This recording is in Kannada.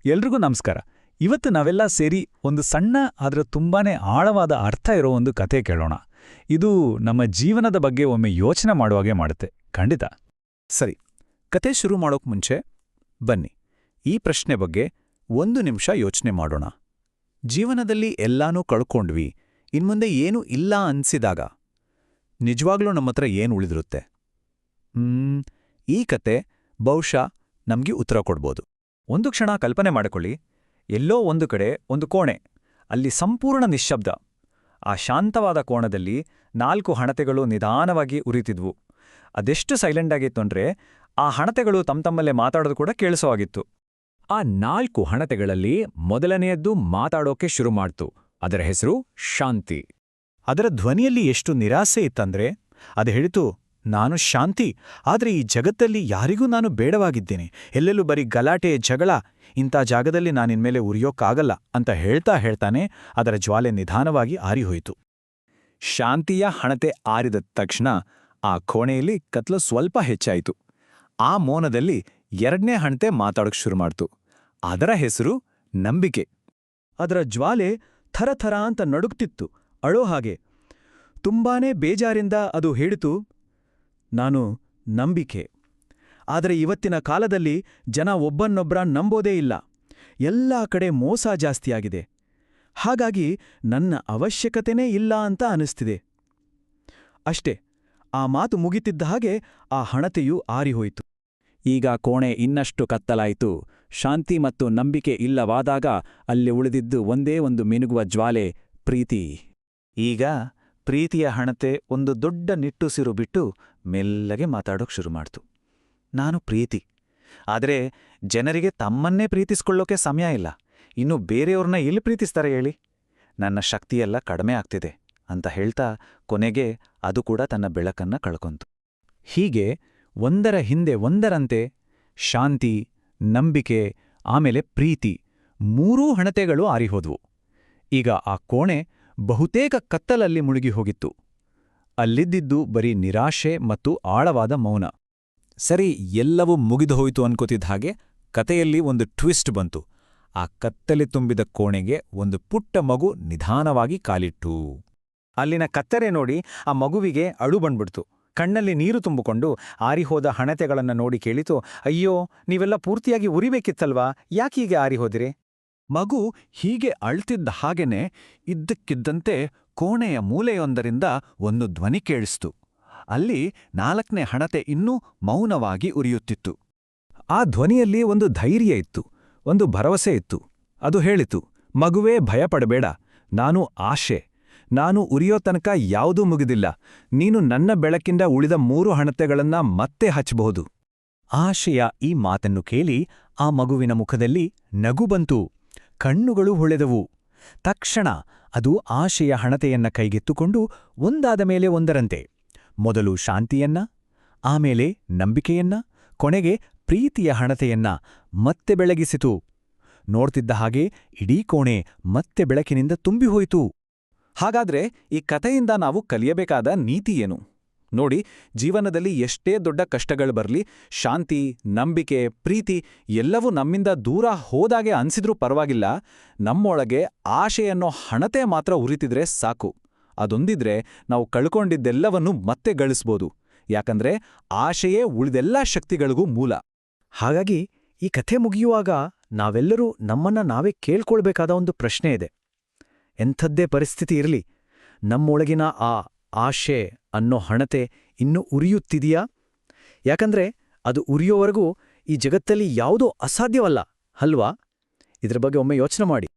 ಎಲ್ರಿಗೂ ನಮಸ್ಕಾರ. ಇವತ್ತು ನಾವೆಲ್ಲ ಸೇರಿ ಒಂದು ಸಣ್ಣ ಆದ್ರೆ ತುಂಬಾನೇ ಆಳವಾದ ಅರ್ಥ ಇರೋ ಒಂದು ಕಥೆ ಕೇಳೋಣ. ಇದು ನಮ್ಮ ಜೀವನದ ಬಗ್ಗೆ ಒಮ್ಮೆ ಯೋಚನೆ ಮಾಡುವಾಗೆ ಮಾಡುತ್ತೆ. ಖಂಡಿತ. ಸರಿ, ಕತೆ ಶುರು ಮಾಡೋಕ್ ಮುಂಚೆ ಬನ್ನಿ ಈ ಪ್ರಶ್ನೆ ಬಗ್ಗೆ ಒಂದು ನಿಮಿಷ ಯೋಚನೆ ಮಾಡೋಣ. ಜೀವನದಲ್ಲಿ ಎಲ್ಲಾನೂ ಕಳ್ಕೊಂಡ್ವಿ, ಇನ್ಮುಂದೆ ಏನೂ ಇಲ್ಲ ಅನ್ಸಿದಾಗ ನಿಜವಾಗ್ಲೂ ನಮ್ಮತ್ರ ಏನು ಉಳಿದಿರುತ್ತೆ? ಈ ಕತೆ ಬಹುಶಃ ನಮ್ಗೆ ಉತ್ತರ ಕೊಡ್ಬೋದು. ಒಂದು ಕ್ಷಣ ಕಲ್ಪನೆ ಮಾಡಿಕೊಳ್ಳಿ. ಎಲ್ಲೋ ಒಂದು ಕಡೆ ಒಂದು ಕೋಣೆ, ಅಲ್ಲಿ ಸಂಪೂರ್ಣ ನಿಶ್ಶಬ್ದ. ಆ ಶಾಂತವಾದ ಕೋಣದಲ್ಲಿ 4 ಹಣತೆಗಳು ನಿಧಾನವಾಗಿ ಉರಿತಿದ್ವು. ಅದೆಷ್ಟು ಸೈಲೆಂಟ್ ಆಗಿತ್ತು ಅಂದ್ರೆ ಆ ಹಣತೆಗಳು ತಮ್ಮಲ್ಲೇ ಮಾತಾಡೋದು ಕೂಡ ಕೇಳಿಸೋ ಆಗಿತ್ತು. ಆ 4 ಹಣತೆಗಳಲ್ಲಿ ಮೊದಲನೆಯದ್ದು ಮಾತಾಡೋಕೆ ಶುರು ಮಾಡ್ತು. ಅದರ ಹೆಸರು ಶಾಂತಿ. ಅದರ ಧ್ವನಿಯಲ್ಲಿ ಎಷ್ಟು ನಿರಾಸೆ ಇತ್ತಂದ್ರೆ ಅದು ಹೇಳಿತು, ನಾನು ಶಾಂತಿ, ಆದ್ರೆ ಈ ಜಗತ್ತಲ್ಲಿ ಯಾರಿಗೂ ನಾನು ಬೇಡವಾಗಿದ್ದೇನೆ, ಎಲ್ಲೆಲ್ಲೂ ಬರೀ ಗಲಾಟೆ ಜಗಳ, ಇಂಥ ಜಾಗದಲ್ಲಿ ನಾನಿನ್ಮೇಲೆ ಉರಿಯೋಕ್ಕಾಗಲ್ಲ ಅಂತ ಹೇಳ್ತಾನೆ ಅದರ ಜ್ವಾಲೆ ನಿಧಾನವಾಗಿ ಆರಿಹೋಯಿತು. ಶಾಂತಿಯ ಹಣತೆ ಆರಿದ ತಕ್ಷಣ ಆ ಕೋಣೆಯಲ್ಲಿ ಕತ್ಲು ಸ್ವಲ್ಪ ಹೆಚ್ಚಾಯಿತು. ಆ ಮೌನದಲ್ಲಿ 2ನೇ ಹಣತೆ ಮಾತಾಡೋಕ್ ಶುರು ಮಾಡ್ತು. ಅದರ ಹೆಸರು ನಂಬಿಕೆ. ಅದರ ಜ್ವಾಲೆ ಥರಥರ ಅಂತ ನಡುಗ್ತಿತ್ತು, ಅಳೋ ಹಾಗೆ. ತುಂಬಾನೇ ಬೇಜಾರಿಂದ ಅದು ಹೇಳಿತು, ನಾನು ನಂಬಿಕೆ. ಆದರೆ ಇವತ್ತಿನ ಕಾಲದಲ್ಲಿ ಜನ ಒಬ್ಬನ್ನೊಬ್ಬರ ನಂಬೋದೇ ಇಲ್ಲ. ಎಲ್ಲಾ ಕಡೆ ಮೋಸ ಜಾಸ್ತಿಯಾಗಿದೆ. ಹಾಗಾಗಿ ನನ್ನ ಅವಶ್ಯಕತೆನೇ ಇಲ್ಲ ಅಂತ ಅನಿಸ್ತಿದೆ. ಅಷ್ಟೇ, ಆ ಮಾತು ಮುಗಿತಿದ್ದ ಹಾಗೆ ಆ ಹಣತೆಯು ಆರಿಹೋಯಿತು. ಈಗ ಕೋಣೆ ಇನ್ನಷ್ಟು ಕತ್ತಲಾಯಿತು. ಶಾಂತಿ ಮತ್ತು ನಂಬಿಕೆ ಇಲ್ಲವಾದಾಗ ಅಲ್ಲಿ ಉಳಿದಿದ್ದು ಒಂದೇ ಒಂದು ಮಿನುಗುವ ಜ್ವಾಲೆ, ಪ್ರೀತಿ. ಈಗ ಪ್ರೀತಿಯ ಹಣತೆ ಒಂದು ದೊಡ್ಡ ನಿಟ್ಟುಸಿರು ಬಿಟ್ಟು ಮೆಲ್ಲಗೆ ಮಾತಾಡೋಕ್ ಶುರು ಮಾಡ್ತು. ನಾನು ಪ್ರೀತಿ, ಆದರೆ ಜನರಿಗೆ ತಮ್ಮನ್ನೇ ಪ್ರೀತಿಸ್ಕೊಳ್ಳೋಕೆ ಸಮಯ ಇಲ್ಲ. ಇನ್ನು ಬೇರೆಯವ್ರನ್ನ ಎಲ್ಲಿ ಪ್ರೀತಿಸ್ತಾರೆ ಹೇಳಿ? ನನ್ನ ಶಕ್ತಿಯೆಲ್ಲ ಕಡಿಮೆ ಆಗ್ತಿದೆ ಅಂತ ಹೇಳ್ತಾ ಕೊನೆಗೆ ಅದು ಕೂಡ ತನ್ನ ಬೆಳಕನ್ನ ಕಳ್ಕೊಂತು. ಹೀಗೆ ಒಂದರ ಹಿಂದೆ ಒಂದರಂತೆ ಶಾಂತಿ, ನಂಬಿಕೆ, ಆಮೇಲೆ ಪ್ರೀತಿ 3 ಹಣತೆಗಳು ಆರಿಹೋದ್ವು. ಈಗ ಆ ಕೋಣೆ ಬಹುತೇಕ ಕತ್ತಲಲ್ಲಿ ಮುಳುಗಿ ಹೋಗಿತ್ತು. ಅಲ್ಲಿದ್ದಿದ್ದು ಬರೀ ನಿರಾಶೆ ಮತ್ತು ಆಳವಾದ ಮೌನ. ಸರಿ, ಎಲ್ಲವೂ ಮುಗಿದು ಹೋಯಿತು ಅನ್ಕೋತಿದ್ದ ಹಾಗೆ ಕತೆಯಲ್ಲಿ ಒಂದು ಟ್ವಿಸ್ಟ್ ಬಂತು. ಆ ಕತ್ತಲೆ ತುಂಬಿದ ಕೋಣೆಗೆ ಒಂದು ಪುಟ್ಟ ಮಗು ನಿಧಾನವಾಗಿ ಕಾಲಿಟ್ಟು. ಅಲ್ಲಿನ ಕತ್ತರೆ ನೋಡಿ ಆ ಮಗುವಿಗೆ ಅಳು ಬಂದ್ಬಿಡ್ತು. ಕಣ್ಣಲ್ಲಿ ನೀರು ತುಂಬಿಕೊಂಡು ಆರಿಹೋದ ಹಣತೆಗಳನ್ನು ನೋಡಿ ಕೇಳಿತು, ಅಯ್ಯೋ, ನೀವೆಲ್ಲ ಪೂರ್ತಿಯಾಗಿ ಉರಿಬೇಕಿತ್ತಲ್ವಾ, ಯಾಕೀಗೆ ಆರಿಹೋದಿರಿ? ಮಗು ಹೀಗೆ ಅಳ್ತಿದ್ದ ಹಾಗೇನೆ ಇದ್ದಕ್ಕಿದ್ದಂತೆ ಕೋಣೆಯ ಮೂಲೆಯೊಂದರಿಂದ ಒಂದು ಧ್ವನಿ ಕೇಳಿಸ್ತು. ಅಲ್ಲಿ 4ನೇ ಹಣತೆ ಇನ್ನೂ ಮೌನವಾಗಿ ಉರಿಯುತ್ತಿತ್ತು. ಆ ಧ್ವನಿಯಲ್ಲಿ ಒಂದು ಧೈರ್ಯ ಇತ್ತು, ಒಂದು ಭರವಸೆ ಇತ್ತು. ಅದು ಹೇಳಿತು, ಮಗುವೇ ಭಯಪಡಬೇಡ, ನಾನು ಆಶೆ. ನಾನು ಉರಿಯೋ ತನಕ ಯಾವುದೂ ಮುಗಿದಿಲ್ಲ. ನೀನು ನನ್ನ ಬೆಳಕಿಂದ ಉಳಿದ 3 ಹಣತೆಗಳನ್ನ ಮತ್ತೆ ಹಚ್ಚಬಹುದು. ಆಶೆಯ ಈ ಮಾತನ್ನು ಕೇಳಿ ಆ ಮಗುವಿನ ಮುಖದಲ್ಲಿ ನಗು ಬಂತು, ಕಣ್ಣುಗಳು ಹೊಳೆದವು. ತಕ್ಷಣ ಅದು ಆಶೆಯ ಹಣತೆಯನ್ನ ಕೈಗೆತ್ತುಕೊಂಡು ಒಂದಾದ ಮೇಲೆ ಒಂದರಂತೆ, ಮೊದಲು ಶಾಂತಿಯನ್ನ, ಆಮೇಲೆ ನಂಬಿಕೆಯನ್ನ, ಕೊನೆಗೆ ಪ್ರೀತಿಯ ಹಣತೆಯನ್ನ ಮತ್ತೆ ಬೆಳಗಿಸಿತು. ನೋಡ್ತಿದ್ದ ಹಾಗೆ ಇಡೀ ಕೋಣೆ ಮತ್ತೆ ಬೆಳಕಿನಿಂದ ತುಂಬಿಹೋಯಿತು. ಹಾಗಾದ್ರೆ ಈ ಕಥೆಯಿಂದ ನಾವು ಕಲಿಯಬೇಕಾದ ನೀತಿ ಏನು? ನೋಡಿ, ಜೀವನದಲ್ಲಿ ಎಷ್ಟೇ ದೊಡ್ಡ ಕಷ್ಟಗಳು ಬರಲಿ, ಶಾಂತಿ, ನಂಬಿಕೆ, ಪ್ರೀತಿ ಎಲ್ಲವೂ ನಮ್ಮಿಂದ ದೂರ ಹೋದಾಗೆ ಅನ್ಸಿದ್ರೂ ಪರವಾಗಿಲ್ಲ. ನಮ್ಮೊಳಗೆ ಆಶೆಯನ್ನೋ ಹಣತೆ ಮಾತ್ರ ಉರಿತಿದ್ರೆ ಸಾಕು. ಅದೊಂದಿದ್ರೆ ನಾವು ಕಳ್ಕೊಂಡಿದ್ದೆಲ್ಲವನ್ನೂ ಮತ್ತೆ ಗಳಿಸ್ಬೋದು. ಯಾಕಂದ್ರೆ ಆಶೆಯೇ ಉಳಿದೆಲ್ಲಾ ಶಕ್ತಿಗಳಿಗೂ ಮೂಲ. ಹಾಗಾಗಿ ಈ ಕಥೆ ಮುಗಿಯುವಾಗ ನಾವೆಲ್ಲರೂ ನಮ್ಮನ್ನ ನಾವೇ ಕೇಳ್ಕೊಳ್ಬೇಕಾದ ಒಂದು ಪ್ರಶ್ನೆ ಇದೆ. ಎಂಥದ್ದೇ ಪರಿಸ್ಥಿತಿ ಇರಲಿ, ನಮ್ಮೊಳಗಿನ ಆ ಆಶೆ ಅನ್ನೋ ಹಣತೆ ಇನ್ನೂ ಉರಿಯುತ್ತಿದೆಯಾ? ಯಾಕಂದ್ರೆ ಅದು ಉರಿಯೋವರೆಗೂ ಈ ಜಗತ್ತಲ್ಲಿ ಯಾವುದೂ ಅಸಾಧ್ಯವಲ್ಲ ಅಲ್ವಾ? ಇದ್ರ ಬಗ್ಗೆ ಒಮ್ಮೆ ಯೋಚನೆ ಮಾಡಿ.